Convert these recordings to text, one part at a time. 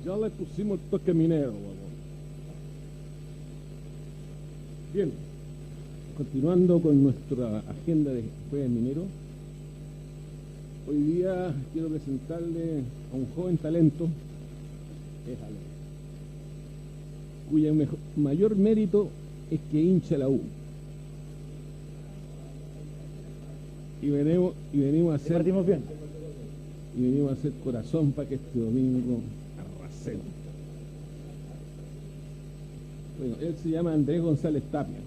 Ya le pusimos el toque minero, huevón. Bien, continuando con nuestra agenda de jueves minero, hoy día quiero presentarle a un joven talento, cuyo mayor mérito es que hincha la U. Y venimos a hacer. Partimos bien. Y venimos a hacer corazón para que este domingo arrasemos. Bueno, él se llama Andrés González Tapia.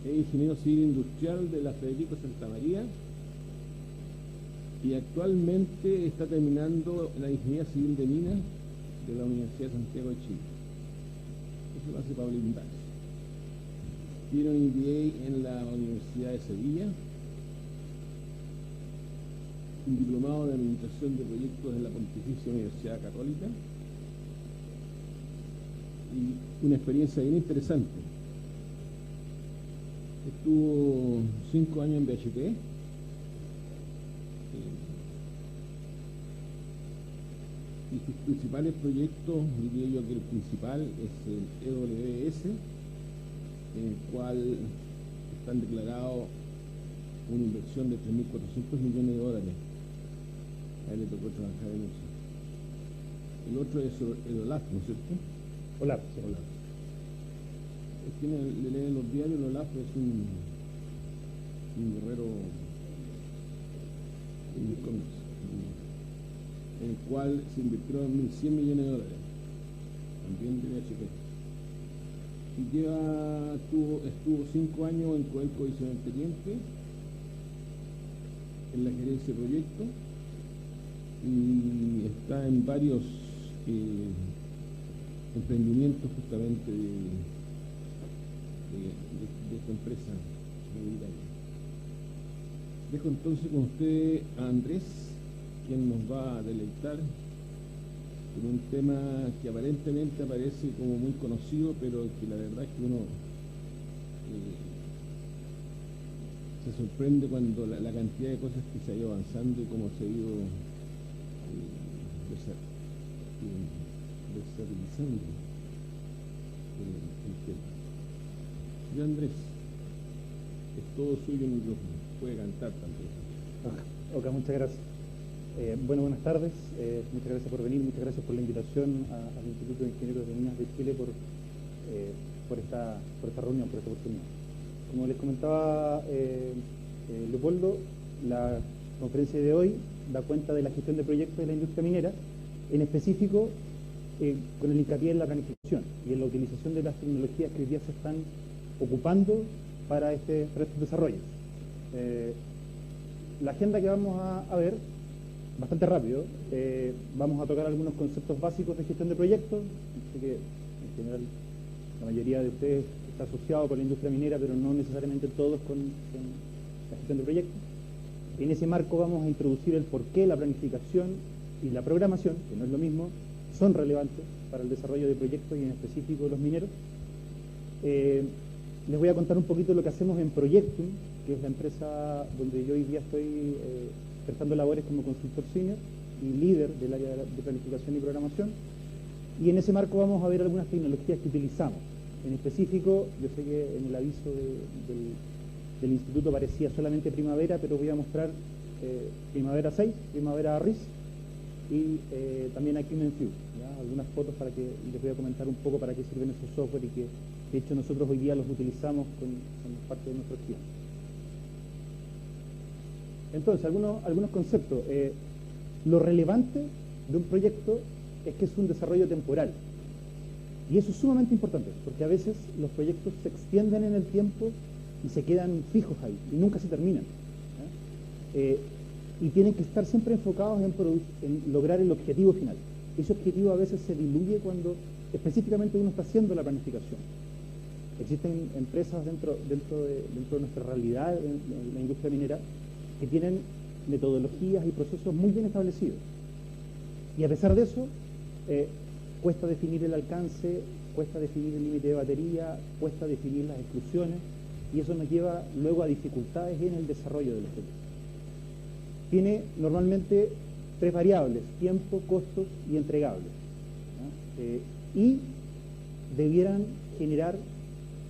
Es ingeniero civil industrial de la Federico Santa María y actualmente está terminando la ingeniería civil de minas de la Universidad de Santiago de Chile. Eso lo hace para blindarse. Tiene un MBA en la Universidad de Sevilla, un diplomado de administración de proyectos en la Pontificia Universidad Católica y una experiencia bien interesante. Estuvo 5 años en BHP, y sus principales proyectos, diría yo que el principal es el EWS, en el cual están declarados una inversión de 3.400 millones de dólares. A él le tocó trabajar en eso. El otro es el OLAF, ¿no es cierto? Hola. Sí. OLAF. Es que le leen los diarios, el OLAF es un guerrero en el cual se invirtieron 1.100 millones de dólares, también de BHP. Y estuvo 5 años en Codelco Vicepresidente, en la gerencia de proyectos, y está en varios emprendimientos justamente de esta empresa militar. Dejo entonces con usted a Andrés, quien nos va a deleitar con un tema que aparentemente aparece como muy conocido, pero que la verdad es que uno se sorprende cuando la cantidad de cosas que se ha ido avanzando y cómo se ha ido desestabilizando el tema. Señor Andrés, es todo suyo el micrófono, puede cantar también. Ok, muchas gracias. Buenas tardes, muchas gracias por venir, muchas gracias por la invitación al Instituto de Ingenieros de Minas de Chile por esta reunión, por esta oportunidad. Como les comentaba Leopoldo, la conferencia de hoy da cuenta de la gestión de proyectos de la industria minera, en específico con el hincapié en la planificación y en la utilización de las tecnologías que hoy día se están ocupando para estos desarrollos. La agenda que vamos a ver, bastante rápido, vamos a tocar algunos conceptos básicos de gestión de proyectos. Así que en general la mayoría de ustedes está asociado con la industria minera, pero no necesariamente todos con la gestión de proyectos. En ese marco vamos a introducir el por qué la planificación y la programación, que no es lo mismo, son relevantes para el desarrollo de proyectos y en específico los mineros. Les voy a contar un poquito lo que hacemos en Proyectum, que es la empresa donde yo hoy día estoy prestando labores como consultor senior y líder del área de planificación y programación. Y en ese marco vamos a ver algunas tecnologías que utilizamos. En específico, yo sé que en el aviso del instituto parecía solamente Primavera, pero voy a mostrar Primavera 6, Primavera RIS y también aquí Menfiu, algunas fotos para que les voy a comentar un poco para qué sirven esos software y que de hecho nosotros hoy día los utilizamos con parte de nuestros clientes. Entonces, algunos conceptos. Lo relevante de un proyecto es que es un desarrollo temporal. Y eso es sumamente importante, porque a veces los proyectos se extienden en el tiempo y se quedan fijos ahí, y nunca se terminan. Y tienen que estar siempre enfocados en lograr el objetivo final. Ese objetivo a veces se diluye cuando específicamente uno está haciendo la planificación. Existen empresas dentro de nuestra realidad en la industria minera que tienen metodologías y procesos muy bien establecidos. Y a pesar de eso, cuesta definir el alcance, cuesta definir el límite de batería, cuesta definir las exclusiones, y eso nos lleva luego a dificultades en el desarrollo de los proyectos. Tiene normalmente tres variables: tiempo, costos y entregables, y debieran generar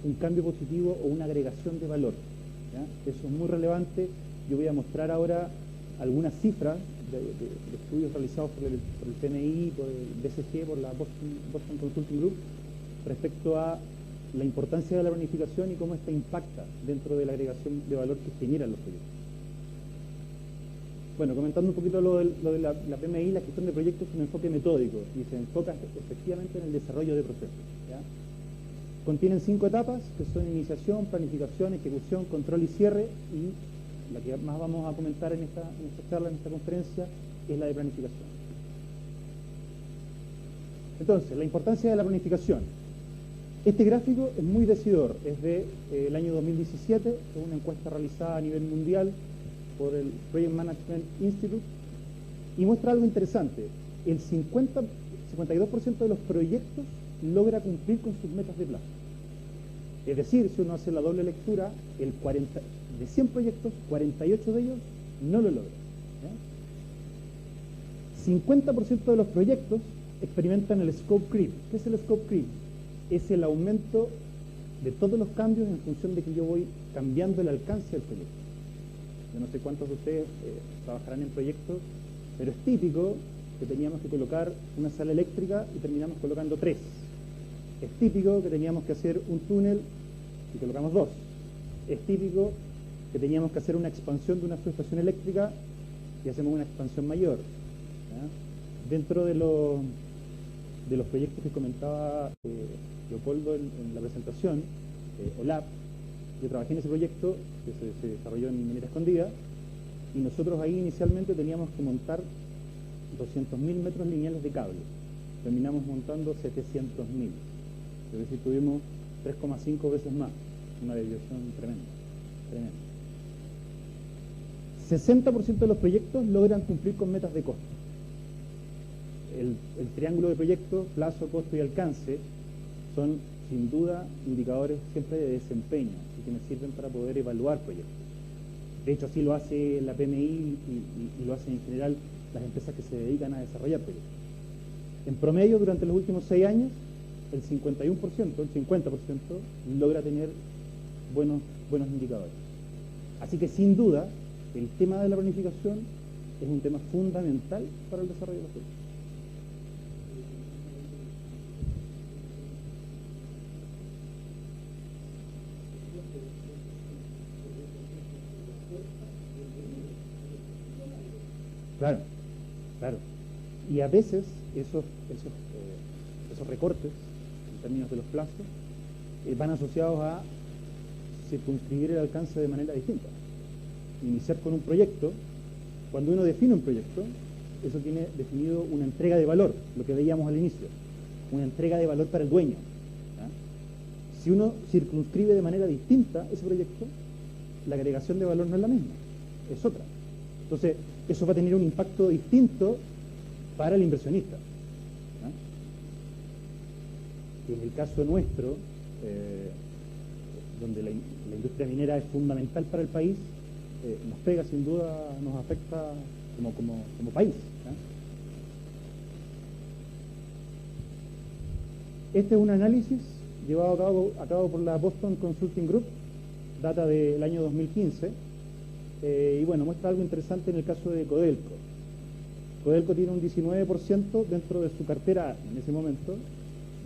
un cambio positivo o una agregación de valor, ¿ya? Eso es muy relevante. Yo voy a mostrar ahora algunas cifras de estudios realizados por el PMI, por el BCG, por la Boston Consulting Group, respecto a la importancia de la planificación y cómo esta impacta dentro de la agregación de valor que generan los proyectos. Bueno, comentando un poquito lo de la PMI, la gestión de proyectos es un enfoque metódico y se enfoca efectivamente en el desarrollo de procesos, ¿ya? Contienen 5 etapas, que son iniciación, planificación, ejecución, control y cierre, y la que más vamos a comentar en esta charla, en esta conferencia, es la de planificación. Entonces, la importancia de la planificación. Este gráfico es muy decidor, es del año 2017, es una encuesta realizada a nivel mundial por el Project Management Institute, y muestra algo interesante. El 52% de los proyectos logra cumplir con sus metas de plazo. Es decir, si uno hace la doble lectura, de 100 proyectos, 48 de ellos no lo logran, ¿ya? 50% de los proyectos experimentan el scope creep. ¿Qué es el scope creep? Es el aumento de todos los cambios en función de que yo voy cambiando el alcance del proyecto. Yo no sé cuántos de ustedes trabajarán en proyectos, pero es típico que teníamos que colocar una sala eléctrica y terminamos colocando 3. Es típico que teníamos que hacer un túnel y colocamos 2. Es típico que teníamos que hacer una expansión de una subestación eléctrica y hacemos una expansión mayor, ¿ya? Dentro de los proyectos que comentaba Leopoldo en la presentación, OLAP, yo trabajé en ese proyecto que se desarrolló en Minera Escondida, y nosotros ahí inicialmente teníamos que montar 200.000 metros lineales de cable. Terminamos montando 700.000. Es decir, tuvimos 3,5 veces más, una desviación tremenda, tremenda. 60% de los proyectos logran cumplir con metas de costo. El triángulo de proyectos, plazo, costo y alcance, son sin duda indicadores siempre de desempeño y que nos sirven para poder evaluar proyectos. De hecho, así lo hace la PMI y lo hacen en general las empresas que se dedican a desarrollar proyectos. En promedio, durante los últimos 6 años, el 51%, el 50% logra tener buenos indicadores. Así que sin duda, el tema de la planificación es un tema fundamental para el desarrollo de los proyectos. Claro, claro. Y a veces esos recortes, en términos de los plazos, van asociados a circunscribir el alcance de manera distinta. Iniciar con un proyecto, cuando uno define un proyecto, eso tiene definido una entrega de valor, lo que veíamos al inicio, una entrega de valor para el dueño, ¿ya? Si uno circunscribe de manera distinta ese proyecto, la agregación de valor no es la misma, es otra. Entonces, eso va a tener un impacto distinto para el inversionista, ¿ya? En el caso nuestro, donde la industria minera es fundamental para el país, nos pega sin duda, nos afecta como país, ¿ya? Este es un análisis llevado a cabo por la Boston Consulting Group, data del año 2015, y bueno, muestra algo interesante en el caso de Codelco. Codelco tiene un 19% dentro de su cartera en ese momento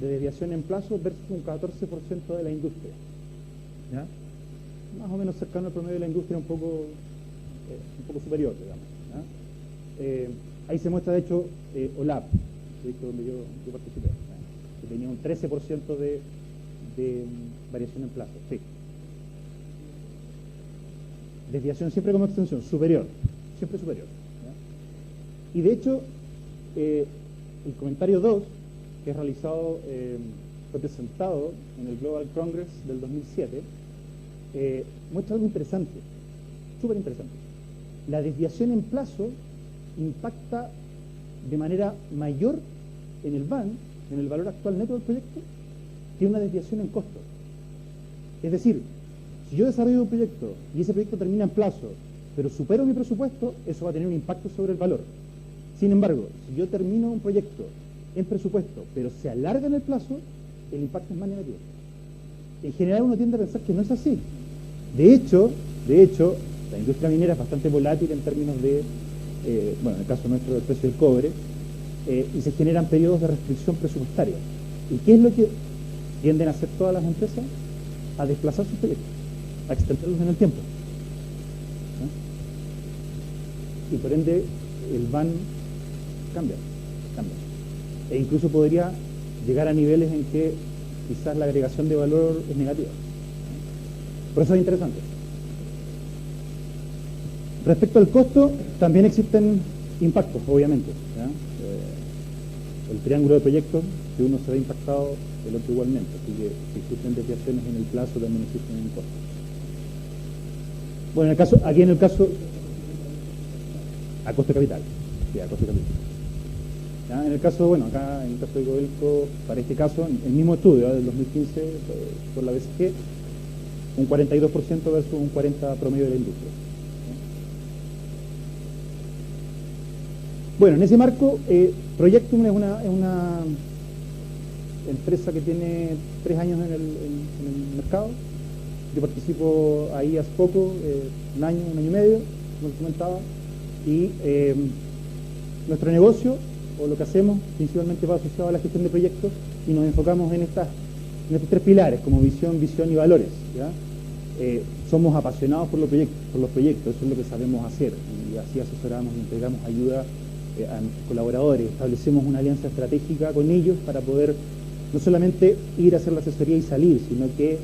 de desviación en plazo versus un 14% de la industria, ¿ya? Más o menos cercano al promedio de la industria, un poco superior, digamos, ¿ya? Ahí se muestra, de hecho, OLAP, donde yo participé, ¿ya? Que tenía un 13% de variación en plazo, sí. Desviación siempre como extensión, superior, siempre superior, ¿ya? Y de hecho, el comentario 2, que es realizado, fue presentado en el Global Congress del 2007, muestra algo interesante, súper interesante. La desviación en plazo impacta de manera mayor en el VAN, en el valor actual neto del proyecto, que una desviación en costo. Es decir, si yo desarrollo un proyecto y ese proyecto termina en plazo, pero supero mi presupuesto, eso va a tener un impacto sobre el valor. Sin embargo, si yo termino un proyecto en presupuesto, pero se alarga en el plazo, el impacto es más negativo. En general uno tiende a pensar que no es así. De hecho, la industria minera es bastante volátil en términos de, bueno, en el caso nuestro del precio del cobre, y se generan periodos de restricción presupuestaria. ¿Y qué es lo que tienden a hacer todas las empresas? A desplazar sus proyectos, a extenderlos en el tiempo. Y por ende, el van cambia. E incluso podría llegar a niveles en que quizás la agregación de valor es negativa. Por eso es interesante. Respecto al costo, también existen impactos, obviamente. El triángulo de proyectos, si uno se ve impactado, el otro igualmente. Así que si existen desviaciones en el plazo, también existen en costos. Bueno, aquí en el caso, a costo de capital. Sí, a costo de capital. ¿Ya? En el caso, bueno, acá en el caso de Codelco, para este caso, el mismo estudio del 2015 por la BCG, un 42% versus un 40% promedio de la industria. Bueno, en ese marco, Proyectum es una empresa que tiene 3 años en el mercado. Yo participo ahí hace poco, un año y medio, como les comentaba, y nuestro negocio, o lo que hacemos, principalmente va asociado a la gestión de proyectos, y nos enfocamos en estos 3 pilares, como visión y valores. ¿Ya? Somos apasionados por los proyectos, eso es lo que sabemos hacer, y así asesoramos y entregamos ayuda a nuestros colaboradores, establecemos una alianza estratégica con ellos para poder no solamente ir a hacer la asesoría y salir, sino que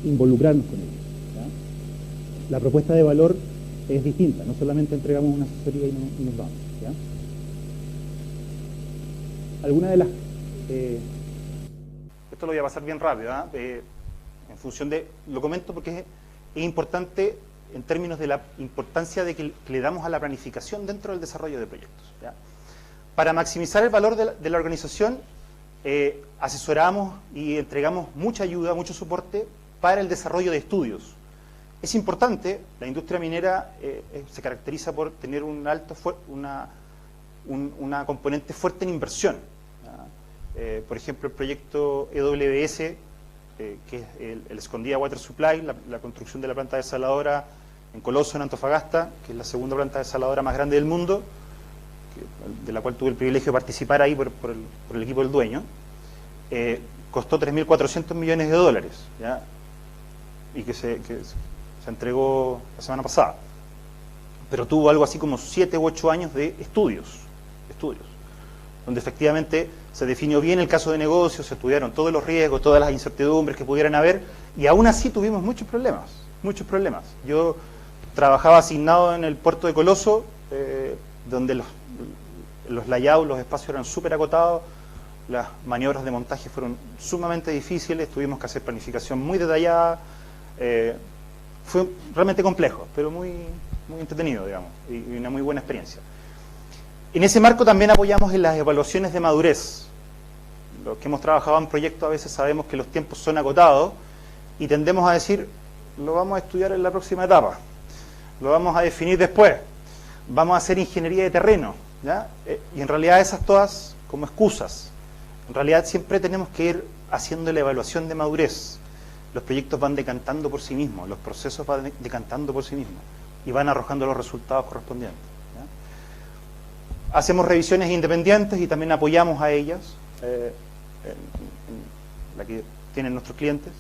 involucrarnos con ellos. ¿Ya? La propuesta de valor es distinta, no solamente entregamos una asesoría y nos vamos. ¿Ya? Alguna de las... Esto lo voy a pasar bien rápido, en función de... Lo comento porque es importante en términos de la importancia de que le damos a la planificación dentro del desarrollo de proyectos. ¿Ya? Para maximizar el valor de la organización, asesoramos y entregamos mucha ayuda, mucho soporte para el desarrollo de estudios. Es importante, la industria minera se caracteriza por tener una componente fuerte en inversión. Por ejemplo, el proyecto EWS, que es el Escondida Water Supply, la construcción de la planta desaladora en Coloso, en Antofagasta, que es la segunda planta desaladora más grande del mundo, de la cual tuve el privilegio de participar ahí por el equipo del dueño, costó 3.400 millones de dólares, ¿ya? Y que se entregó la semana pasada. Pero tuvo algo así como 7 u 8 años de estudios, donde efectivamente se definió bien el caso de negocio, se estudiaron todos los riesgos, todas las incertidumbres que pudieran haber, y aún así tuvimos muchos problemas. Yo trabajaba asignado en el puerto de Coloso, donde los layouts, los espacios eran súper acotados, las maniobras de montaje fueron sumamente difíciles, tuvimos que hacer planificación muy detallada, fue realmente complejo, pero muy entretenido, digamos, y una muy buena experiencia. En ese marco también apoyamos en las evaluaciones de madurez. Los que hemos trabajado en proyectos a veces sabemos que los tiempos son acotados y tendemos a decir, lo vamos a estudiar en la próxima etapa, lo vamos a definir después, vamos a hacer ingeniería de terreno, ¿ya? Y en realidad esas todas como excusas. En realidad siempre tenemos que ir haciendo la evaluación de madurez. Los proyectos van decantando por sí mismos, los procesos van decantando por sí mismos y van arrojando los resultados correspondientes. Hacemos revisiones independientes y también apoyamos a ellas, en la que tienen nuestros clientes.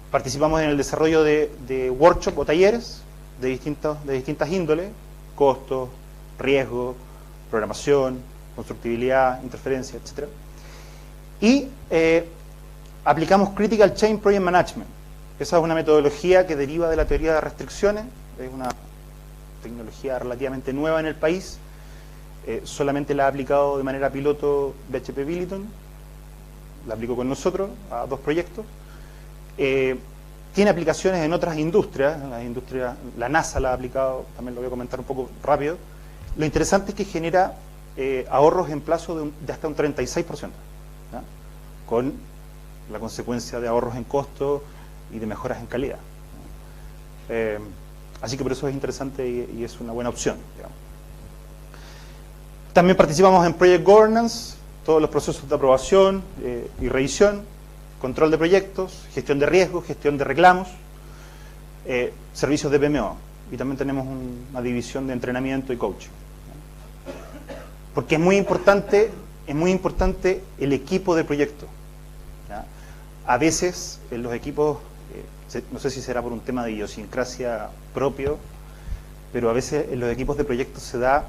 Participamos en el desarrollo de workshops o talleres de distintas índoles, costos, riesgo, programación, constructibilidad, interferencia, etc. Y aplicamos Critical Chain Project Management. Esa es una metodología que deriva de la teoría de restricciones, es una tecnología relativamente nueva en el país. Solamente la ha aplicado de manera piloto BHP Billiton, la aplicó con nosotros a 2 proyectos. Tiene aplicaciones en otras industrias, la NASA la ha aplicado, también lo voy a comentar un poco rápido. Lo interesante es que genera ahorros en plazo de hasta un 36%, ¿ya? Con la consecuencia de ahorros en costo y de mejoras en calidad. Así que por eso es interesante y es una buena opción, digamos. También participamos en Project Governance, todos los procesos de aprobación y revisión, control de proyectos, gestión de riesgos, gestión de reclamos, servicios de PMO. Y también tenemos una división de entrenamiento y coaching. Porque es muy importante el equipo de proyecto. ¿Ya? A veces en los equipos, no sé si será por un tema de idiosincrasia propio, pero a veces en los equipos de proyecto se da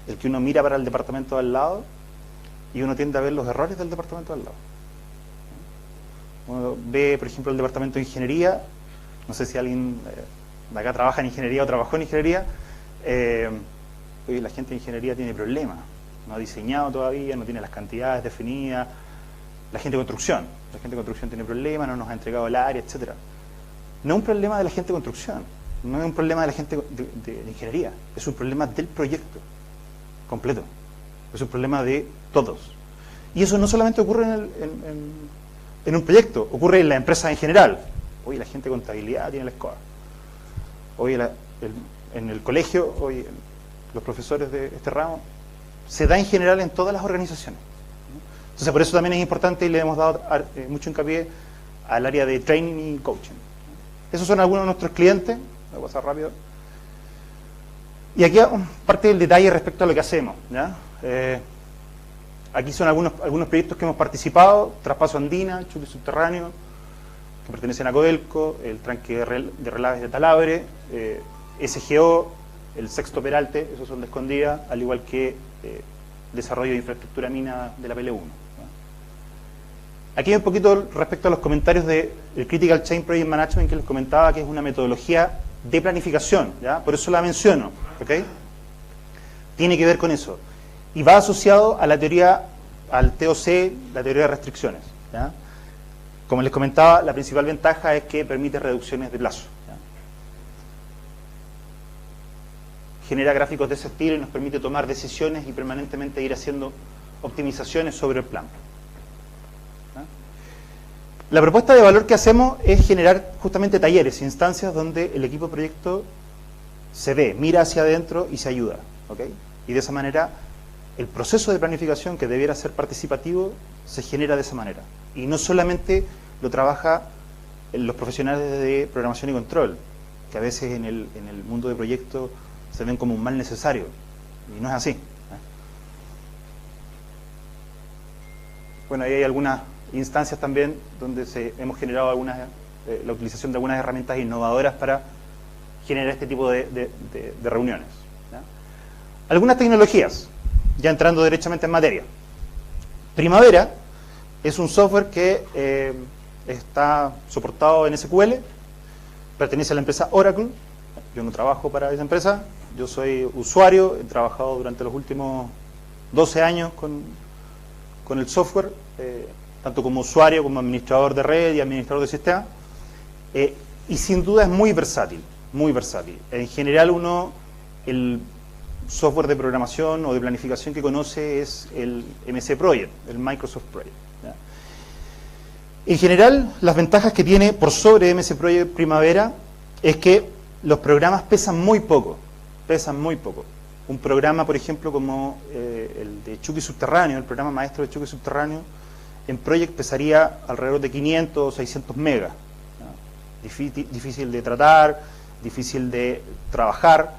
el que uno mira para el departamento de al lado y uno tiende a ver los errores del departamento de al lado. Uno ve, por ejemplo, el departamento de ingeniería, no sé si alguien de acá trabaja en ingeniería o trabajó en ingeniería, hoy la gente de ingeniería tiene problemas, no ha diseñado todavía, no tiene las cantidades definidas. La gente de construcción tiene problemas, no nos ha entregado el área, etcétera. No es un problema de la gente de construcción, no es un problema de la gente de ingeniería, es un problema del proyecto completo, es un problema de todos. Y eso no solamente ocurre en un proyecto, ocurre en la empresa en general. Hoy la gente de contabilidad tiene la escoba. Hoy en el colegio, hoy los profesores de este ramo, se da en general en todas las organizaciones. Entonces por eso también es importante y le hemos dado mucho hincapié al área de training y coaching. Esos son algunos de nuestros clientes. Voy a pasar rápido. Y aquí parte del detalle respecto a lo que hacemos, ¿ya? Aquí son algunos proyectos que hemos participado: Traspaso Andina, Chuqui Subterráneo, que pertenecen a Codelco, el tranque de relaves de Talabre, SGO, el Sexto Peralte, esos son de Escondida, al igual que desarrollo de infraestructura mina de la PL1. Aquí hay un poquito respecto a los comentarios del Critical Chain Project Management que les comentaba, que es una metodología de planificación, ¿ya? Por eso la menciono, ¿ok? Tiene que ver con eso. Y va asociado a la teoría, al TOC, la teoría de restricciones, ¿ya? Como les comentaba, la principal ventaja es que permite reducciones de plazo, ¿ya? Genera gráficos de ese estilo y nos permite tomar decisiones y permanentemente ir haciendo optimizaciones sobre el plan. La propuesta de valor que hacemos es generar justamente talleres, instancias donde el equipo de proyecto se ve, mira hacia adentro y se ayuda, ¿ok? Y de esa manera el proceso de planificación, que debiera ser participativo, se genera de esa manera. Y no solamente lo trabaja los profesionales de programación y control, que a veces en el mundo de proyectos se ven como un mal necesario, y no es así. Bueno, ahí hay algunas instancias también donde hemos generado la utilización de algunas herramientas innovadoras para generar este tipo de reuniones, ¿ya? Algunas tecnologías, ya entrando derechamente en materia. Primavera es un software que está soportado en SQL, pertenece a la empresa Oracle. Yo no trabajo para esa empresa, yo soy usuario, he trabajado durante los últimos 12 años con el software, tanto como usuario, como administrador de red y administrador de sistema, y sin duda es muy versátil, muy versátil. En general el software de programación o de planificación que conoce es el MC Project, el Microsoft Project, ¿ya? En general, las ventajas que tiene por sobre MC Project Primavera es que los programas pesan muy poco, Un programa, por ejemplo, como el de Chuqui Subterráneo, el programa maestro de Chuqui Subterráneo, en Project pesaría alrededor de 500 o 600 megas. ¿Ya? Difícil de tratar, difícil de trabajar.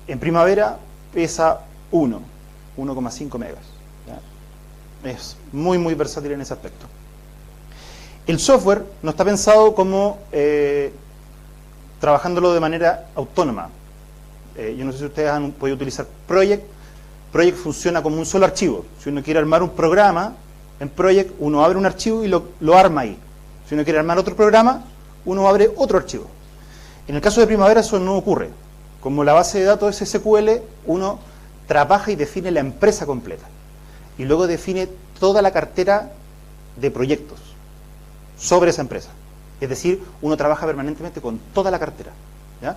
En Primavera pesa 1,5 megas. ¿Ya? Es muy, muy versátil en ese aspecto. El software no está pensado como trabajándolo de manera autónoma. Yo no sé si ustedes han podido utilizar Project. Project funciona como un solo archivo. Si uno quiere armar un programa en Project, uno abre un archivo y lo arma ahí. Si uno quiere armar otro programa, uno abre otro archivo. En el caso de Primavera eso no ocurre. Como la base de datos es SQL, uno trabaja y define la empresa completa. Y luego define toda la cartera de proyectos sobre esa empresa. Es decir, uno trabaja permanentemente con toda la cartera, ¿ya?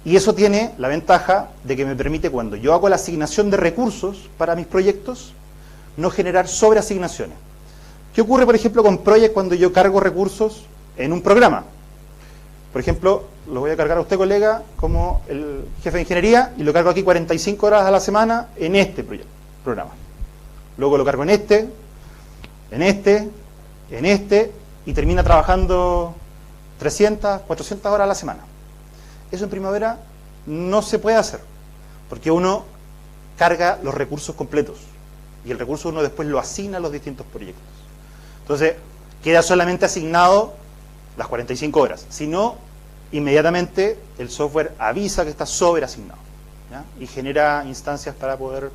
Y eso tiene la ventaja de que me permite, cuando yo hago la asignación de recursos para mis proyectos, no generar sobreasignaciones. ¿Qué ocurre, por ejemplo, con Project cuando yo cargo recursos en un programa? Por ejemplo, lo voy a cargar a usted, colega, como el jefe de ingeniería, y lo cargo aquí 45 horas a la semana en este proyecto. programa. Luego lo cargo en este, y termina trabajando 300, 400 horas a la semana. Eso en Primavera no se puede hacer, porque uno carga los recursos completos y el recurso uno después lo asigna a los distintos proyectos. Entonces, queda solamente asignado las 45 horas. Si no, inmediatamente el software avisa que está sobreasignado, ¿ya? Y genera instancias para poder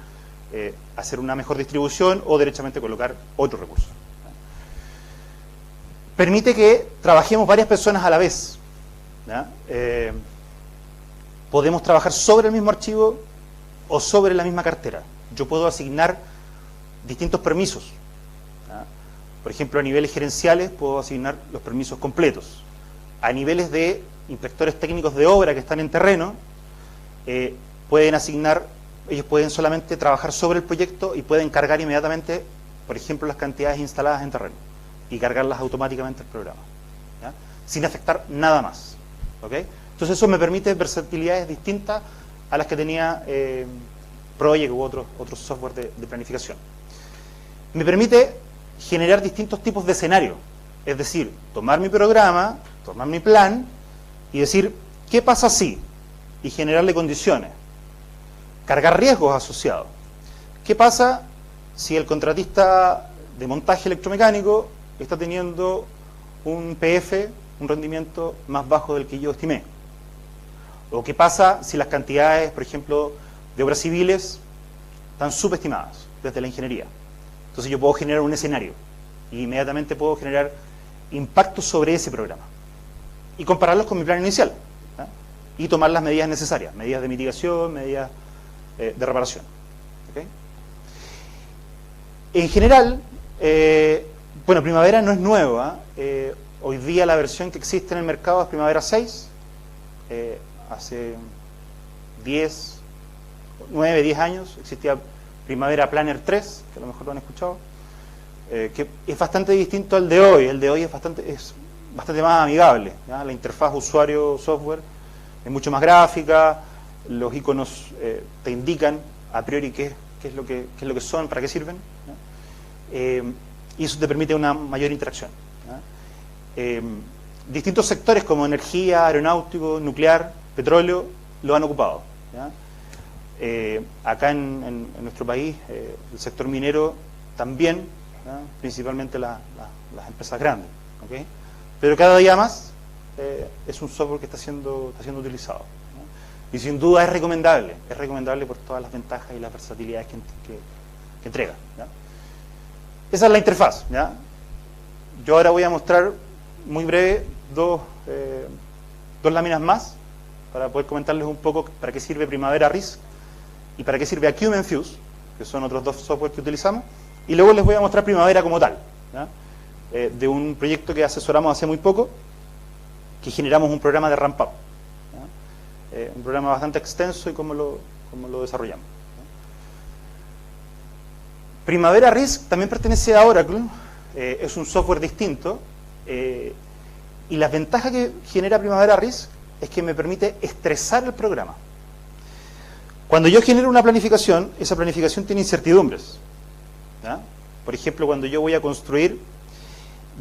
hacer una mejor distribución o derechamente colocar otro recurso. Permite que trabajemos varias personas a la vez, ¿ya? Podemos trabajar sobre el mismo archivo o sobre la misma cartera. Yo puedo asignar distintos permisos, ¿ya? Por ejemplo, a niveles gerenciales puedo asignar los permisos completos. A niveles de inspectores técnicos de obra que están en terreno, ellos pueden solamente trabajar sobre el proyecto y pueden cargar inmediatamente, por ejemplo, las cantidades instaladas en terreno y cargarlas automáticamente al programa, ¿ya? Sin afectar nada más, ¿ok? Entonces eso me permite versatilidades distintas a las que tenía Project u otros software de planificación. Me permite generar distintos tipos de escenarios, es decir, tomar mi programa, tomar mi plan y decir, ¿qué pasa si? Y generarle condiciones. Cargar riesgos asociados. ¿Qué pasa si el contratista de montaje electromecánico está teniendo un PF, un rendimiento más bajo del que yo estimé? ¿O qué pasa si las cantidades, por ejemplo, de obras civiles están subestimadas desde la ingeniería? Entonces yo puedo generar un escenario y inmediatamente puedo generar impactos sobre ese programa y compararlos con mi plan inicial, ¿ya? Y tomar las medidas necesarias, medidas de mitigación, medidas de reparación, ¿okay? En general, bueno, Primavera no es nueva, hoy día la versión que existe en el mercado es Primavera 6, hace 9, 10 años existía Primavera Planner 3, que a lo mejor lo han escuchado, que es bastante distinto al de hoy. El de hoy es bastante más amigable, ¿ya? La interfaz usuario-software es mucho más gráfica, los iconos te indican a priori qué es lo que son, para qué sirven, ¿ya? Y eso te permite una mayor interacción, ¿ya? Distintos sectores como energía, aeronáutico, nuclear, petróleo, lo han ocupado, ¿ya? Acá en nuestro país, el sector minero también, ¿ya? Principalmente las empresas grandes, ¿okay? Pero cada día más es un software que está siendo utilizado, ¿ya? Y sin duda es recomendable por todas las ventajas y las versatilidades que entrega, ¿ya? Esa es la interfaz, ¿ya? Yo ahora voy a mostrar muy breve dos láminas más para poder comentarles un poco para qué sirve Primavera RISC y para qué sirve Acumen Fuse, que son otros dos software que utilizamos, y luego les voy a mostrar Primavera como tal, ¿ya? De un proyecto que asesoramos hace muy poco, que generamos un programa de ramp-up, ¿ya? Un programa bastante extenso y cómo lo desarrollamos, ¿ya? Primavera RISC también pertenece a Oracle, es un software distinto, y las ventajas que genera Primavera RISC es que me permite estresar el programa. Cuando yo genero una planificación, esa planificación tiene incertidumbres, ¿ya? Por ejemplo, cuando yo voy a construir,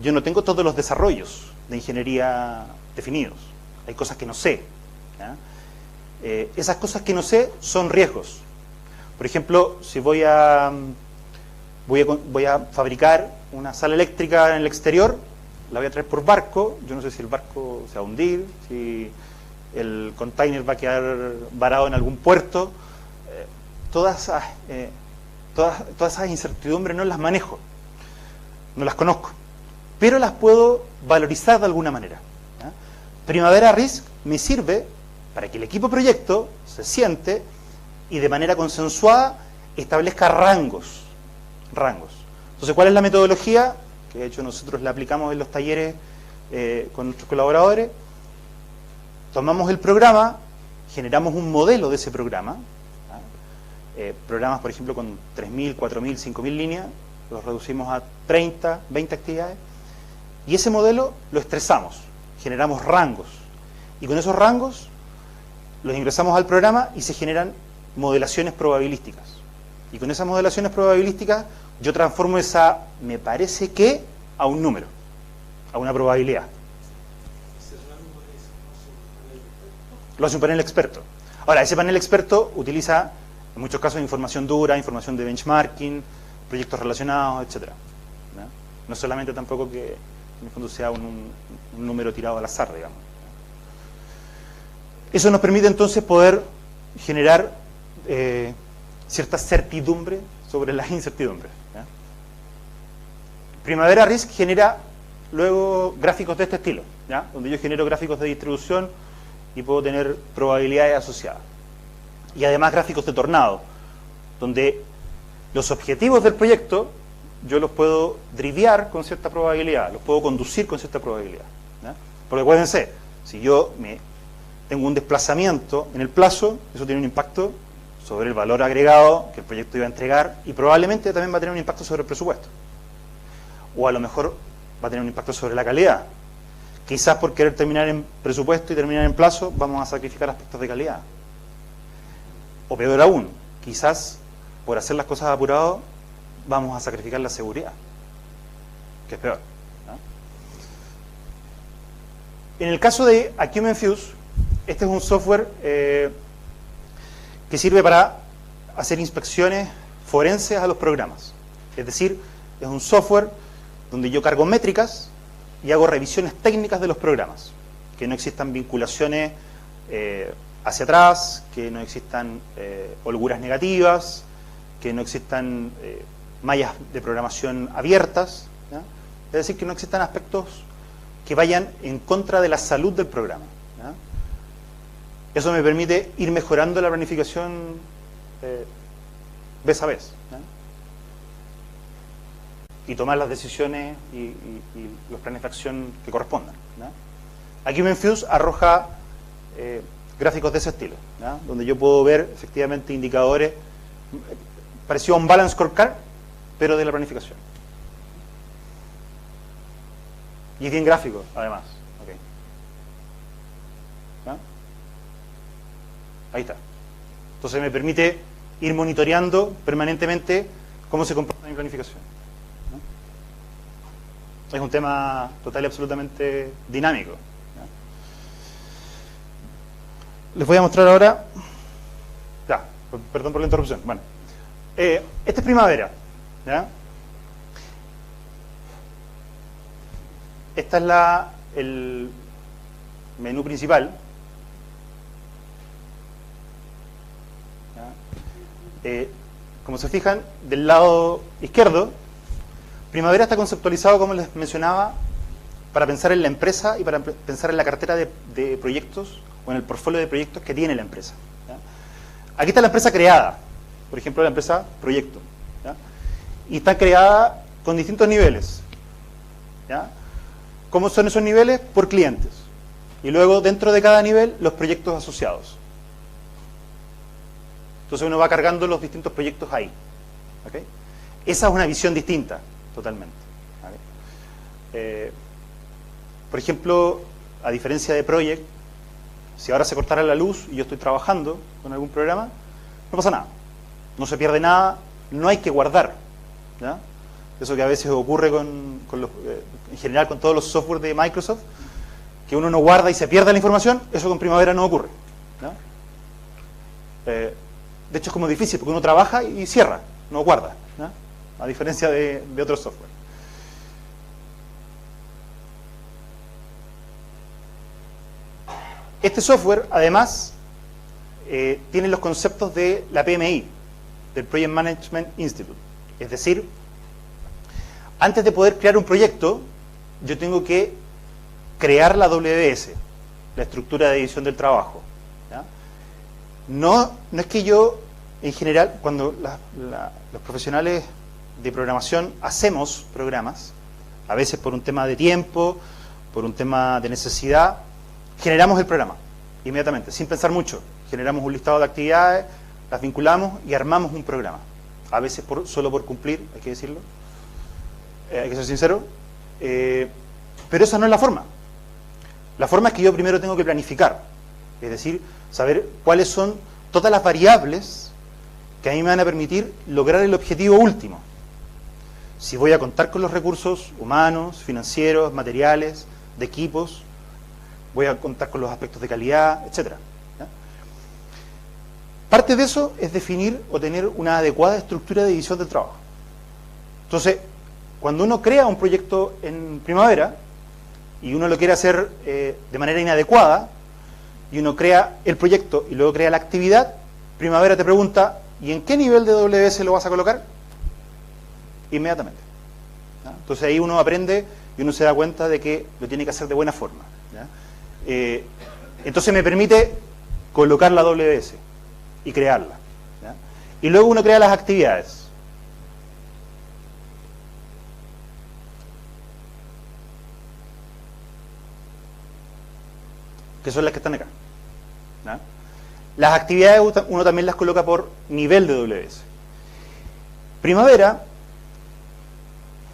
yo no tengo todos los desarrollos de ingeniería definidos. Hay cosas que no sé, ¿ya? Esas cosas que no sé son riesgos. Por ejemplo, si voy a fabricar una sala eléctrica en el exterior, la voy a traer por barco, yo no sé si el barco se va a hundir, si el container va a quedar varado en algún puerto. Todas esas incertidumbres no las manejo, no las conozco, pero las puedo valorizar de alguna manera, ¿ya? Primavera RISC me sirve para que el equipo proyecto se siente y de manera consensuada establezca rangos. Entonces, ¿cuál es la metodología? Que de hecho nosotros la aplicamos en los talleres con nuestros colaboradores. Tomamos el programa, generamos un modelo de ese programa, ¿ya? Programas, por ejemplo, con 3.000, 4.000, 5.000 líneas, los reducimos a 30, 20 actividades, y ese modelo lo estresamos, generamos rangos, y con esos rangos los ingresamos al programa y se generan modelaciones probabilísticas. Y con esas modelaciones probabilísticas yo transformo esa me parece que a un número, a una probabilidad. Lo hace un panel experto. Ahora, ese panel experto utiliza en muchos casos información dura, información de benchmarking, proyectos relacionados, etc. No solamente tampoco que en el fondo sea un número tirado al azar, digamos. Eso nos permite entonces poder generar cierta certidumbre sobre las incertidumbres. Primavera Risk genera luego gráficos de este estilo, ¿ya? Donde yo genero gráficos de distribución y puedo tener probabilidades asociadas. Y además gráficos de tornado, donde los objetivos del proyecto yo los puedo drivear con cierta probabilidad, los puedo conducir con cierta probabilidad, ¿ya? Porque acuérdense, si yo tengo un desplazamiento en el plazo, eso tiene un impacto sobre el valor agregado que el proyecto iba a entregar y probablemente también va a tener un impacto sobre el presupuesto. O a lo mejor va a tener un impacto sobre la calidad. Quizás por querer terminar en presupuesto y terminar en plazo, vamos a sacrificar aspectos de calidad. O peor aún, quizás por hacer las cosas apurado, vamos a sacrificar la seguridad, que es peor, ¿no? En el caso de Acumen Fuse, este es un software que sirve para hacer inspecciones forenses a los programas. Es decir, es un software donde yo cargo métricas y hago revisiones técnicas de los programas. Que no existan vinculaciones hacia atrás, que no existan holguras negativas, que no existan mallas de programación abiertas, ¿ya? Es decir, que no existan aspectos que vayan en contra de la salud del programa, ¿ya? Eso me permite ir mejorando la planificación vez a vez, ¿ya? Y tomar las decisiones y los planes de acción que correspondan, ¿ya? Aquí Fuse arroja gráficos de ese estilo, ¿ya? Donde yo puedo ver efectivamente indicadores parecido a un balance scorecard, pero de la planificación. Y es bien gráfico, además. Okay. ¿Ya? Ahí está. Entonces me permite ir monitoreando permanentemente cómo se comporta mi planificación, ¿no? Es un tema total y absolutamente dinámico, ¿ya? Les voy a mostrar ahora. Ya, perdón por la interrupción. Bueno, esta es primavera, ¿ya? Esta es el menú principal. Como se fijan, del lado izquierdo, primavera está conceptualizado, como les mencionaba, para pensar en la empresa y para pensar en la cartera de proyectos o en el portfolio de proyectos que tiene la empresa, ¿ya? Aquí está la empresa creada, por ejemplo, la empresa proyecto, ¿ya? Y está creada con distintos niveles, ¿ya? ¿Cómo son esos niveles? Por clientes. Y luego, dentro de cada nivel, los proyectos asociados. Entonces uno va cargando los distintos proyectos ahí, ¿okay? Esa es una visión distinta, totalmente, ¿okay? Por ejemplo, a diferencia de Project, si ahora se cortara la luz y yo estoy trabajando con algún programa, no pasa nada, no se pierde nada, no hay que guardar, ¿ya? Eso que a veces ocurre en general con todos los software de Microsoft, que uno no guarda y se pierde la información, eso con Primavera no ocurre, ¿ya? De hecho es como difícil, porque uno trabaja y cierra, no guarda, ¿ya? A diferencia de otros software. Este software, además, tiene los conceptos de la PMI, del Project Management Institute. Es decir, antes de poder crear un proyecto, yo tengo que crear la WBS, la estructura de división del trabajo, ¿ya? No es que yo, en general, cuando los profesionales de programación hacemos programas, a veces por un tema de tiempo, por un tema de necesidad, generamos el programa inmediatamente, sin pensar mucho. Generamos un listado de actividades, las vinculamos y armamos un programa. A veces solo por cumplir, hay que decirlo, hay que ser sincero, pero esa no es la forma. La forma es que yo primero tengo que planificar, es decir, saber cuáles son todas las variables que que a mí me van a permitir lograr el objetivo último. Si voy a contar con los recursos humanos, financieros, materiales, de equipos, voy a contar con los aspectos de calidad, etc. Parte de eso es definir o tener una adecuada estructura de división del trabajo. Entonces, cuando uno crea un proyecto en Primavera y uno lo quiere hacer de manera inadecuada, y uno crea el proyecto y luego crea la actividad, Primavera te pregunta, ¿y en qué nivel de WS lo vas a colocar? Inmediatamente. ¿Ya? Entonces ahí uno aprende y uno se da cuenta de que lo tiene que hacer de buena forma. ¿Ya? Entonces me permite colocar la WS y crearla. ¿Ya? Y luego uno crea las actividades. Que son las que están acá. ¿Ya? Las actividades uno también las coloca por nivel de WS. Primavera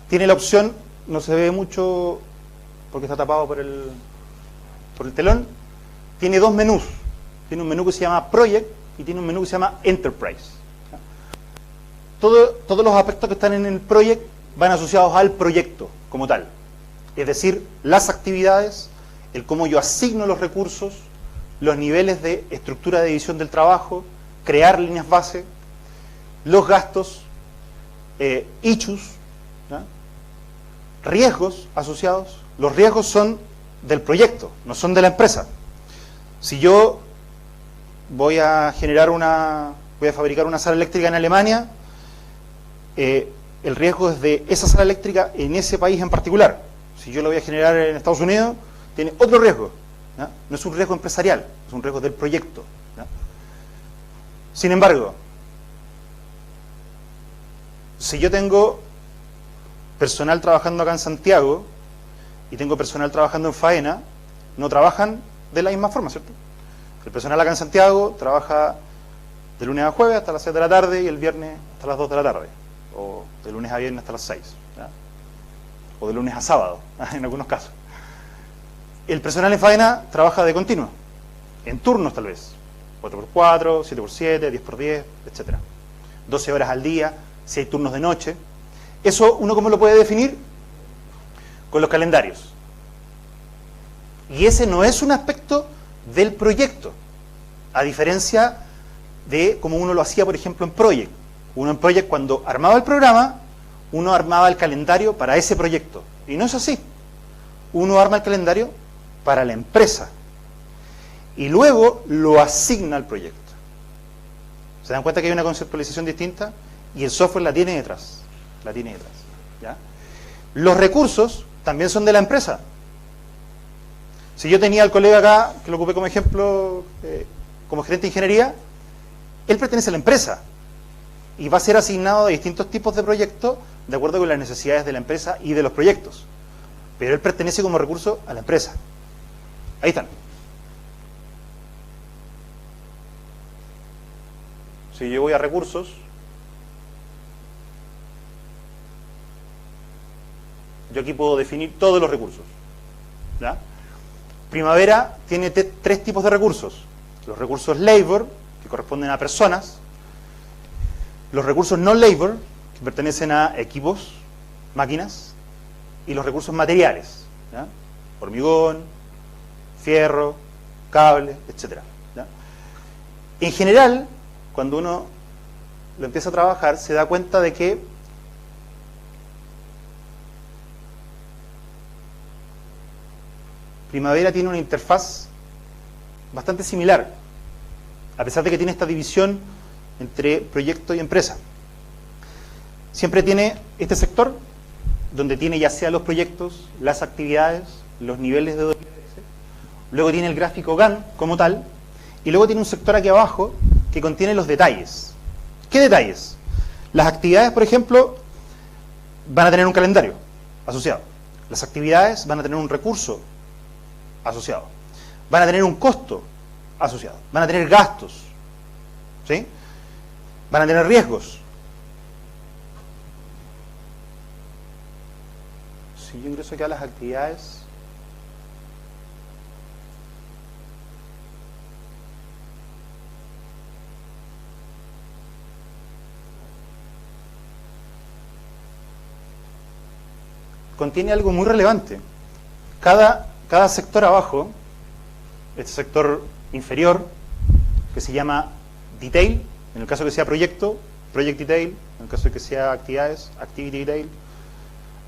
tiene la opción, no se ve mucho porque está tapado por el telón, tiene dos menús. Tiene un menú que se llama Project y tiene un menú que se llama Enterprise. Todos los aspectos que están en el Project van asociados al proyecto como tal. Es decir, las actividades, el cómo yo asigno los recursos, los niveles de estructura de división del trabajo, crear líneas base, los gastos, issues, ¿ya? Riesgos asociados. Los riesgos son del proyecto, no son de la empresa. Si yo voy a fabricar una sala eléctrica en Alemania, el riesgo es de esa sala eléctrica en ese país en particular. Si yo lo voy a generar en Estados Unidos, tiene otro riesgo. ¿Ya? No es un riesgo empresarial, es un riesgo del proyecto. ¿Ya? Sin embargo, si yo tengo personal trabajando acá en Santiago y tengo personal trabajando en Faena, no trabajan de la misma forma, ¿cierto? El personal acá en Santiago trabaja de lunes a jueves hasta las 6 de la tarde y el viernes hasta las 2 de la tarde, o de lunes a viernes hasta las 6, ¿ya? O de lunes a sábado, en algunos casos. El personal en Faena trabaja de continuo, en turnos tal vez, 4x4, 7x7, 10x10, etc. 12 horas al día, si hay turnos de noche. Eso uno cómo lo puede definir, con los calendarios. Y ese no es un aspecto del proyecto, a diferencia de como uno lo hacía, por ejemplo, en Project. Uno en Project, cuando armaba el programa, uno armaba el calendario para ese proyecto. Y no es así. Uno arma el calendario para la empresa y luego lo asigna al proyecto. ¿Se dan cuenta que hay una conceptualización distinta? Y el software la tiene detrás. ¿Ya? Los recursos también son de la empresa. Si yo tenía al colega acá, que lo ocupé como ejemplo, como gerente de ingeniería, él pertenece a la empresa y va a ser asignado a distintos tipos de proyectos de acuerdo con las necesidades de la empresa y de los proyectos. Pero él pertenece como recurso a la empresa. Ahí están. Si yo voy a recursos, yo aquí puedo definir todos los recursos. ¿Ya? Primavera tiene tres tipos de recursos. Los recursos labor, que corresponden a personas. Los recursos no labor, que pertenecen a equipos, máquinas. Y los recursos materiales. ¿Ya? Hormigón, fierro, cable, etc. ¿Ya? En general, cuando uno lo empieza a trabajar, se da cuenta de que Primavera tiene una interfaz bastante similar, a pesar de que tiene esta división entre proyecto y empresa. Siempre tiene este sector, donde tiene ya sea los proyectos, las actividades, los niveles de WS, luego tiene el gráfico GAN como tal, y luego tiene un sector aquí abajo que contiene los detalles. ¿Qué detalles? Las actividades, por ejemplo, van a tener un calendario asociado. Las actividades van a tener un recurso asociado. Van a tener un costo asociado. Van a tener gastos. ¿Sí? Van a tener riesgos. Si yo ingreso aquí a las actividades, contiene algo muy relevante. Cada sector abajo, este sector inferior, que se llama Detail, en el caso que sea proyecto, Project Detail, en el caso de que sea actividades, Activity Detail,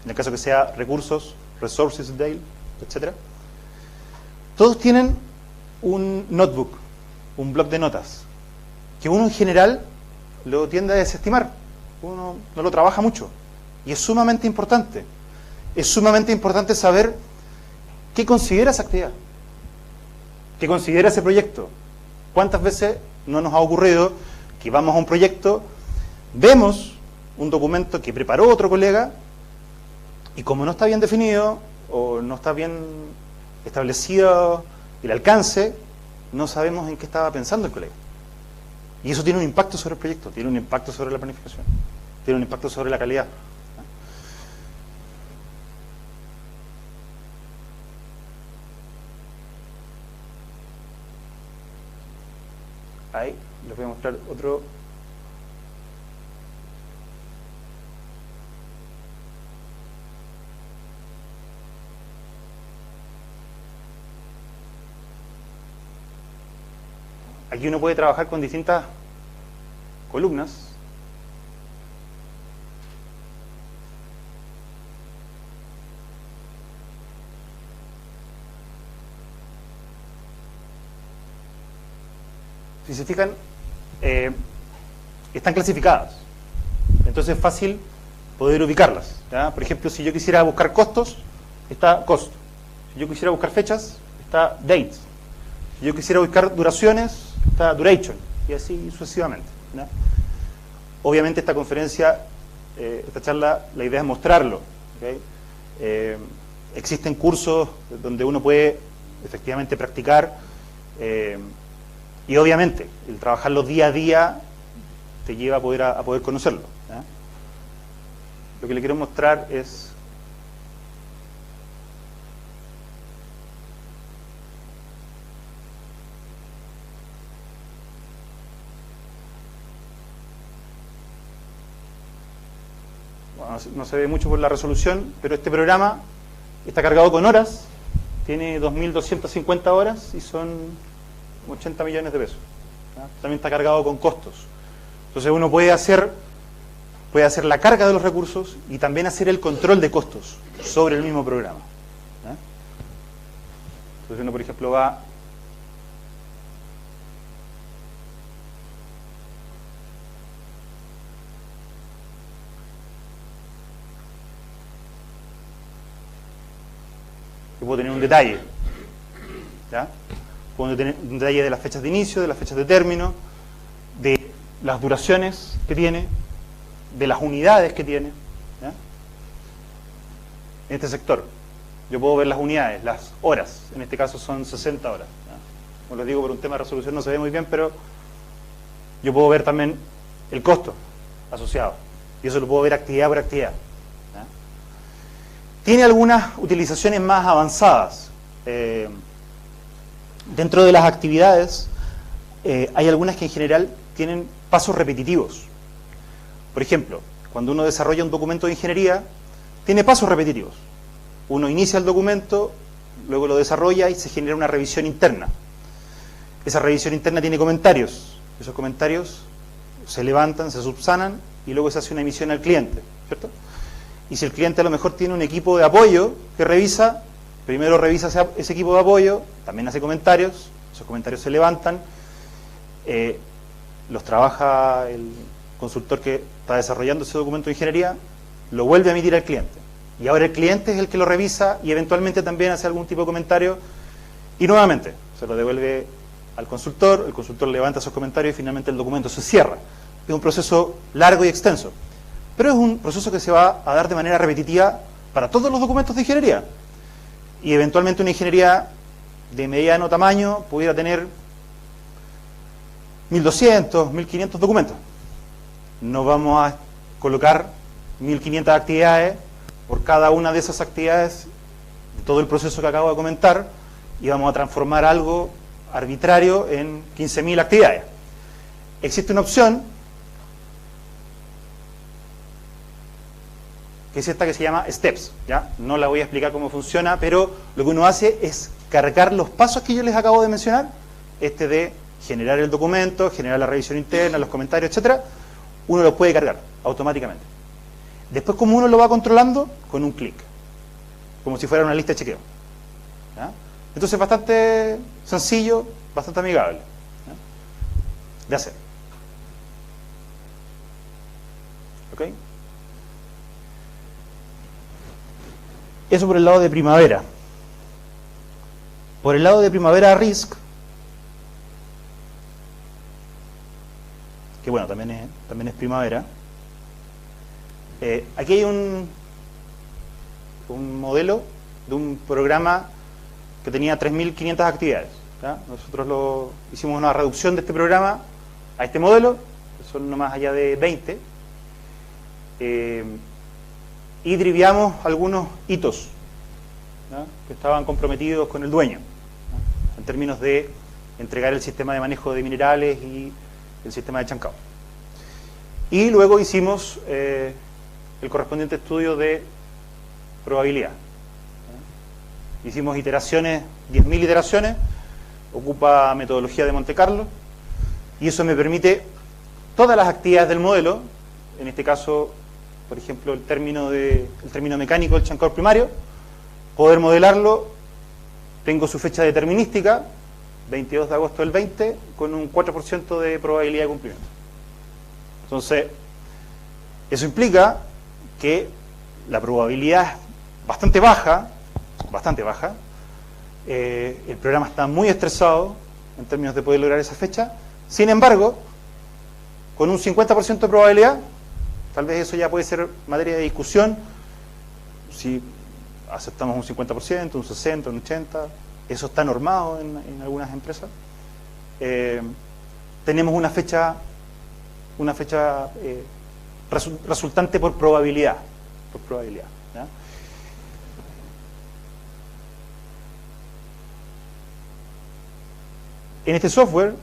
en el caso que sea recursos, Resources Detail, etc. Todos tienen un notebook, un bloc de notas, que uno en general lo tiende a desestimar. Uno no lo trabaja mucho. Y es sumamente importante. Es sumamente importante saber qué considera esa actividad, qué considera ese proyecto. ¿Cuántas veces no nos ha ocurrido que vamos a un proyecto, vemos un documento que preparó otro colega y como no está bien definido o no está bien establecido el alcance, no sabemos en qué estaba pensando el colega? Y eso tiene un impacto sobre el proyecto, tiene un impacto sobre la planificación, tiene un impacto sobre la calidad. Ahí les voy a mostrar otro. Aquí uno puede trabajar con distintas columnas. Si se fijan, están clasificadas. Entonces es fácil poder ubicarlas, ¿ya? Por ejemplo, si yo quisiera buscar costos, está cost. Si yo quisiera buscar fechas, está dates. Si yo quisiera buscar duraciones, está duration. Y así sucesivamente, ¿ya? Obviamente esta conferencia, esta charla, la idea es mostrarlo, ¿okay? Existen cursos donde uno puede efectivamente practicar, y obviamente el trabajarlo día a día te lleva a poder conocerlo, ¿ya? Lo que le quiero mostrar es no se ve mucho por la resolución, pero este programa está cargado con horas, tiene 2.250 horas y son 80 millones de pesos, ¿ya? También está cargado con costos. Entonces uno puede hacer la carga de los recursos y también hacer el control de costos sobre el mismo programa, ¿ya? Entonces uno, por ejemplo, va puedo tener un detalle, ¿ya? Puedo tener un detalle de las fechas de inicio, de las fechas de término, de las duraciones que tiene, de las unidades que tiene, ¿ya? En este sector yo puedo ver las unidades, las horas, en este caso son 60 horas, ¿ya? Como les digo, por un tema de resolución no se ve muy bien, pero yo puedo ver también el costo asociado, y eso lo puedo ver actividad por actividad. Tiene algunas utilizaciones más avanzadas. Dentro de las actividades hay algunas que en general tienen pasos repetitivos. Por ejemplo, cuando uno desarrolla un documento de ingeniería, tiene pasos repetitivos. Uno inicia el documento, luego lo desarrolla y se genera una revisión interna. Esa revisión interna tiene comentarios. Esos comentarios se levantan, se subsanan y luego se hace una emisión al cliente, ¿cierto? Y si el cliente a lo mejor tiene un equipo de apoyo que revisa, primero revisa ese equipo de apoyo, también hace comentarios, esos comentarios se levantan, los trabaja el consultor que está desarrollando ese documento de ingeniería, lo vuelve a emitir al cliente. Y ahora el cliente es el que lo revisa y eventualmente también hace algún tipo de comentario y nuevamente se lo devuelve al consultor, el consultor levanta esos comentarios y finalmente el documento se cierra. Es un proceso largo y extenso. Pero es un proceso que se va a dar de manera repetitiva para todos los documentos de ingeniería. Y eventualmente una ingeniería de mediano tamaño pudiera tener 1.200, 1.500 documentos. No vamos a colocar 1.500 actividades por cada una de esas actividades, todo el proceso que acabo de comentar, y vamos a transformar algo arbitrario en 15.000 actividades. Existe una opción que es esta que se llama Steps, ¿ya? No la voy a explicar cómo funciona, pero lo que uno hace es cargar los pasos que yo les acabo de mencionar, de generar el documento, generar la revisión interna, los comentarios, etcétera, uno lo puede cargar automáticamente. Después, ¿cómo uno lo va controlando? Con un clic, como si fuera una lista de chequeo, ¿ya? Entonces, bastante sencillo, bastante amigable, ¿ya? De hacer. ¿Ok? Eso por el lado de Primavera. Por el lado de Primavera Risk, que bueno, también es Primavera, aquí hay un modelo de un programa que tenía 3.500 actividades, ¿ya? Nosotros hicimos una reducción de este programa a este modelo, que son no más allá de 20, y driviamos algunos hitos, ¿ya? Que estaban comprometidos con el dueño, ¿ya? En términos de entregar el sistema de manejo de minerales y el sistema de chancado. Y luego hicimos el correspondiente estudio de probabilidad, ¿ya? Hicimos iteraciones, 10.000 iteraciones, ocupa metodología de Monte Carlo, y eso me permite todas las actividades del modelo, en este caso, por ejemplo, el término mecánico del chancador primario, poder modelarlo. Tengo su fecha determinística, 22 de agosto del 20, con un 4% de probabilidad de cumplimiento. Entonces, eso implica que la probabilidad es bastante baja, el programa está muy estresado en términos de poder lograr esa fecha. Sin embargo, con un 50% de probabilidad, tal vez eso ya puede ser materia de discusión, si aceptamos un 50%, un 60%, un 80%, eso está normado en algunas empresas. Tenemos una fecha resultante por probabilidad, ¿ya? En este software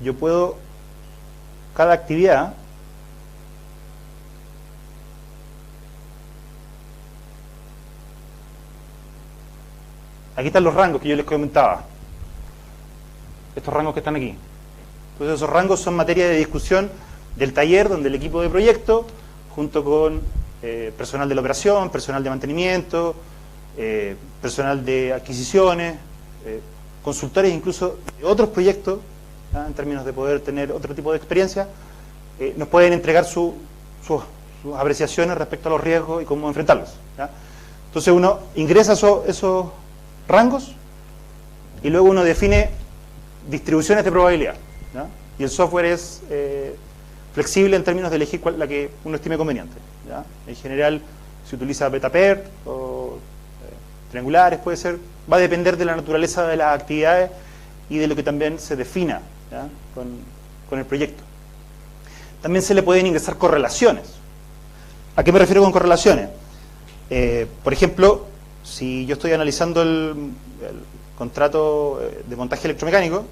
yo puedo, cada actividad, aquí están los rangos que yo les comentaba, estos rangos que están aquí. Entonces esos rangos son materia de discusión del taller, donde el equipo de proyecto, junto con personal de la operación, personal de mantenimiento, personal de adquisiciones, consultores incluso de otros proyectos, ¿ya? En términos de poder tener otro tipo de experiencia, nos pueden entregar sus apreciaciones respecto a los riesgos y cómo enfrentarlos, ¿ya? Entonces uno ingresa esos rangos y luego uno define distribuciones de probabilidad, ¿ya? Y el software es flexible en términos de elegir la que uno estime conveniente, ¿ya? En general se utiliza beta-paired o triangulares, puede ser, va a depender de la naturaleza de las actividades y de lo que también se defina, ¿ya? con el proyecto. También se le pueden ingresar correlaciones. ¿A qué me refiero con correlaciones? Por ejemplo, si yo estoy analizando el contrato de montaje electromecánico,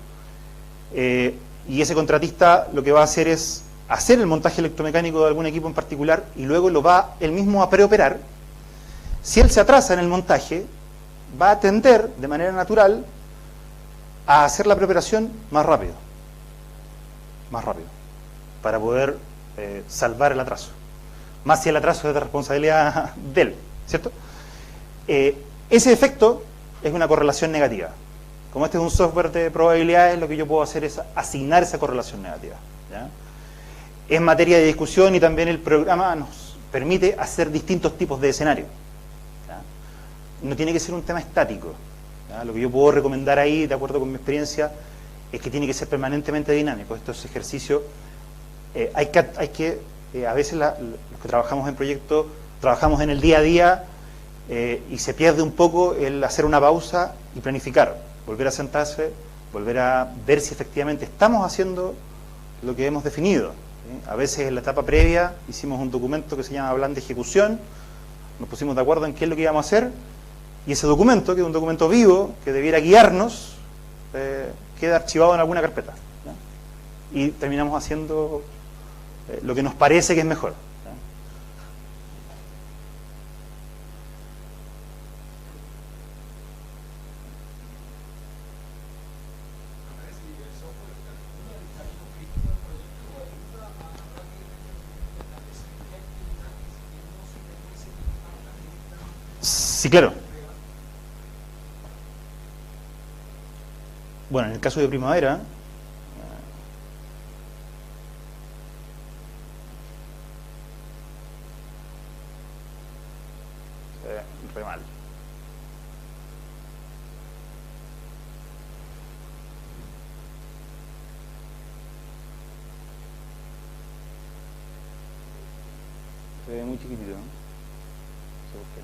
y ese contratista lo que va a hacer es hacer el montaje electromecánico de algún equipo en particular y luego lo va él mismo a preoperar. Si él se atrasa en el montaje, va a tender de manera natural a hacer la preoperación más rápido, para poder salvar el atraso, más si el atraso es de responsabilidad de él, ¿cierto? Ese efecto es una correlación negativa. Como este es un software de probabilidades, lo que yo puedo hacer es asignar esa correlación negativa, ¿ya? Es materia de discusión y también el programa nos permite hacer distintos tipos de escenarios, ¿ya? No tiene que ser un tema estático, ¿ya? Lo que yo puedo recomendar ahí, de acuerdo con mi experiencia, es que tiene que ser permanentemente dinámico. Estos ejercicios, a veces los que trabajamos en proyectos, trabajamos en el día a día y se pierde un poco el hacer una pausa y planificar, volver a sentarse, volver a ver si efectivamente estamos haciendo lo que hemos definido, ¿sí? A veces en la etapa previa hicimos un documento que se llama plan de ejecución, nos pusimos de acuerdo en qué es lo que íbamos a hacer, y ese documento, que es un documento vivo, que debiera guiarnos, queda archivado en alguna carpeta, ¿ya? Y terminamos haciendo lo que nos parece que es mejor, Sí, claro. Bueno, en el caso de Primavera, se ve re mal. Se ve muy chiquitito, ¿no? No sé por qué.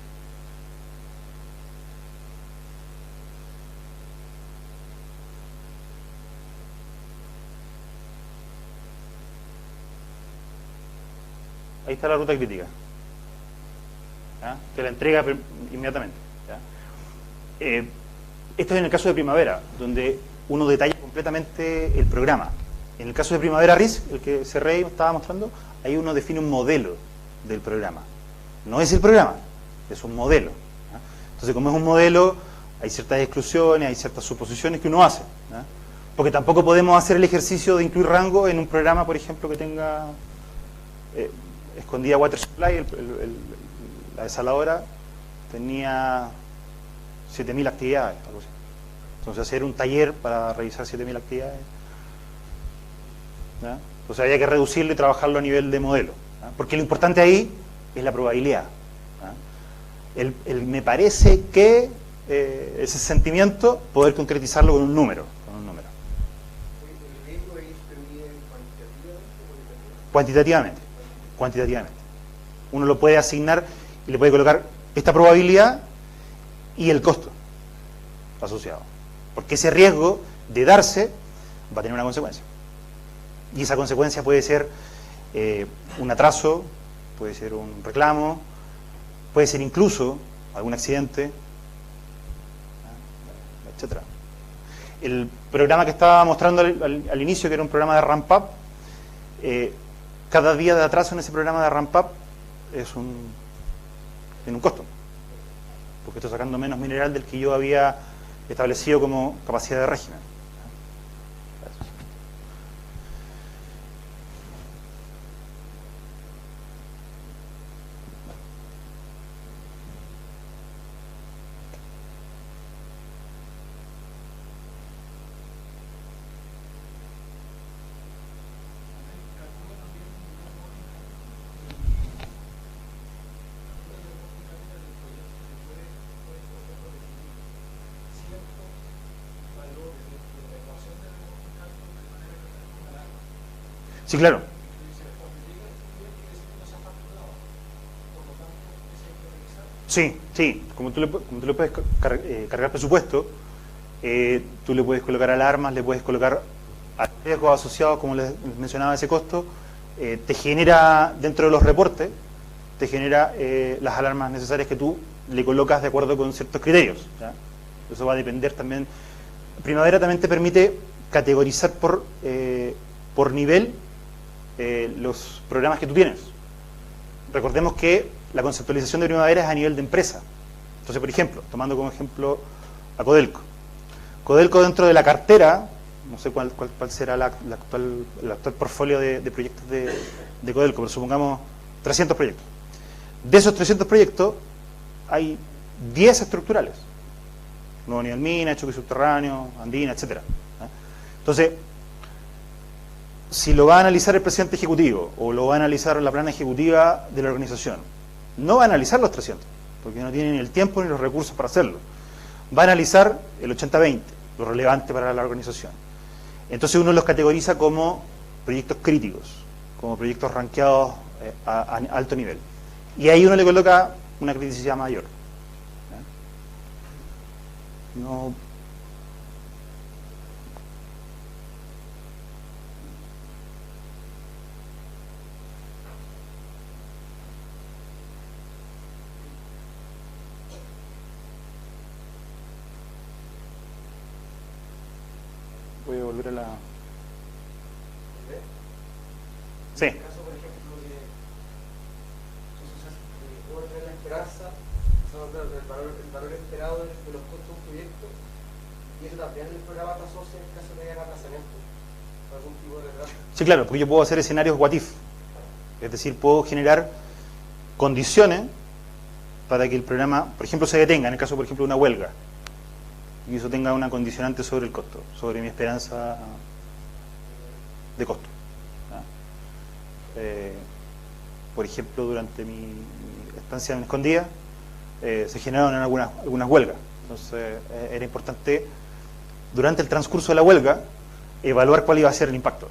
Ahí está la ruta crítica. ¿Ya? Te la entrega inmediatamente. ¿Ya? Esto es en el caso de Primavera, donde uno detalla completamente el programa. En el caso de Primavera RISC, el que Cerrey estaba mostrando, ahí uno define un modelo del programa. No es el programa, es un modelo. ¿Ya? Entonces, como es un modelo, hay ciertas exclusiones, hay ciertas suposiciones que uno hace. ¿Ya? Porque tampoco podemos hacer el ejercicio de incluir rango en un programa, por ejemplo, que tenga... escondida Water Supply, la desaladora, tenía 7.000 actividades, algo así. Entonces hacer un taller para revisar 7.000 actividades, ¿ya? Entonces había que reducirlo y trabajarlo a nivel de modelo, ¿ya? Porque lo importante ahí es la probabilidad, ¿ya? Me parece que ese sentimiento, poder concretizarlo con un número. ¿El riesgo se mide cuantitativamente? Cuantitativamente. Uno lo puede asignar y le puede colocar esta probabilidad y el costo asociado. Porque ese riesgo de darse va a tener una consecuencia. Y esa consecuencia puede ser un atraso, puede ser un reclamo, puede ser incluso algún accidente, etcétera. El programa que estaba mostrando al inicio, que era un programa de ramp-up, cada día de atraso en ese programa de ramp-up tiene un costo, porque estoy sacando menos mineral del que yo había establecido como capacidad de régimen. Sí, claro. Sí, sí. Como tú le puedes cargar presupuesto, tú le puedes colocar alarmas, le puedes colocar riesgos asociados, como les mencionaba, ese costo, te genera, dentro de los reportes, te genera las alarmas necesarias que tú le colocas de acuerdo con ciertos criterios, ¿ya? Eso va a depender también. Primavera también te permite categorizar por nivel los programas que tú tienes. Recordemos que la conceptualización de Primavera es a nivel de empresa. Entonces, por ejemplo, tomando como ejemplo a Codelco. Codelco, dentro de la cartera, no sé cuál será el actual portfolio de proyectos de Codelco, pero supongamos 300 proyectos. De esos 300 proyectos hay 10 estructurales. Nuevo Nivel Mina, Choque Subterráneo, Andina, etc. Entonces, si lo va a analizar el presidente ejecutivo o lo va a analizar la plana ejecutiva de la organización, no va a analizar los 300, porque no tiene ni el tiempo ni los recursos para hacerlo. Va a analizar el 80-20, lo relevante para la organización. Entonces uno los categoriza como proyectos críticos, como proyectos rankeados a alto nivel. Y ahí uno le coloca una criticidad mayor. No... Voy a volver a la... Sí. En el caso, por ejemplo, de la esperanza, el valor esperado de los costos de un proyecto, y eso también el programa te asocia en caso de que haya aplazamiento, algún tipo de retraso. Sí, claro, porque yo puedo hacer escenarios what if, es decir, puedo generar condiciones para que el programa, por ejemplo, se detenga, en el caso, por ejemplo, de una huelga, y eso tenga una condicionante sobre el costo, sobre mi esperanza de costo. Por ejemplo, durante mi estancia en Escondida, se generaron algunas huelgas. Entonces, era importante, durante el transcurso de la huelga, evaluar cuál iba a ser el impacto.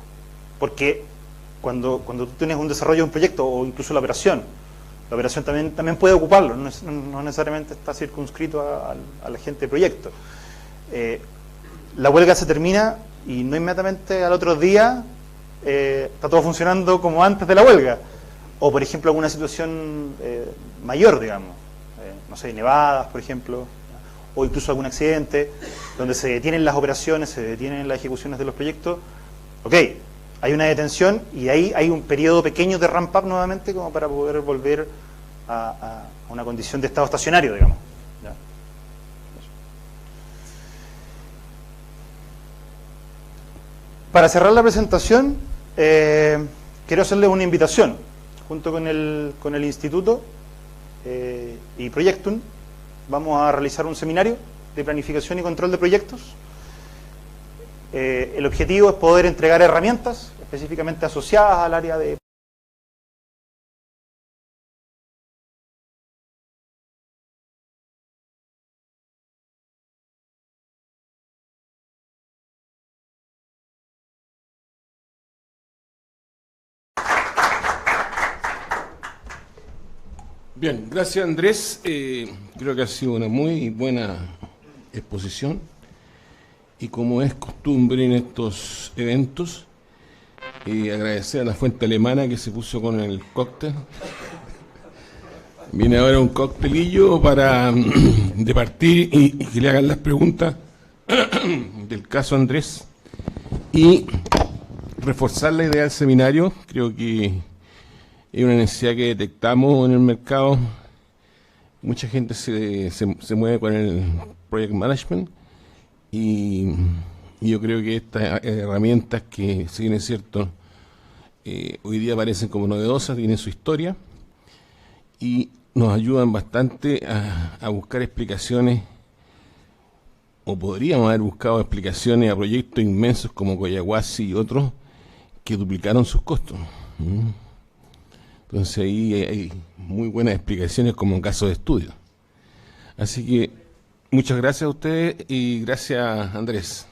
Porque cuando tú tienes un desarrollo de un proyecto, o incluso la operación también puede ocuparlo, no necesariamente está circunscrito a la gente de proyecto. La huelga se termina y no inmediatamente al otro día está todo funcionando como antes de la huelga. O, por ejemplo, alguna situación mayor, digamos, no sé, nevadas, por ejemplo, o incluso algún accidente, donde se detienen las operaciones, se detienen las ejecuciones de los proyectos. Ok, hay una detención y ahí hay un periodo pequeño de ramp up nuevamente como para poder volver a una condición de estado estacionario, digamos. ¿Ya? Para cerrar la presentación, quiero hacerles una invitación. Junto con el Instituto y Proyectum, vamos a realizar un seminario de planificación y control de proyectos. El objetivo es poder entregar herramientas específicamente asociadas al área de Bien, gracias Andrés. Creo que ha sido una muy buena exposición y como es costumbre en estos eventos, agradecer a la fuente alemana que se puso con el cóctel. Viene ahora un coctelillo para departir y que le hagan las preguntas del caso Andrés y reforzar la idea del seminario. Creo que es una necesidad que detectamos en el mercado. Mucha gente se mueve con el project management y yo creo que estas herramientas que, si bien es cierto, hoy día parecen como novedosas, tienen su historia y nos ayudan bastante a buscar explicaciones, o podríamos haber buscado explicaciones a proyectos inmensos como Coyahuasi y otros que duplicaron sus costos. Entonces ahí hay muy buenas explicaciones como caso de estudio. Así que muchas gracias a ustedes y gracias Andrés.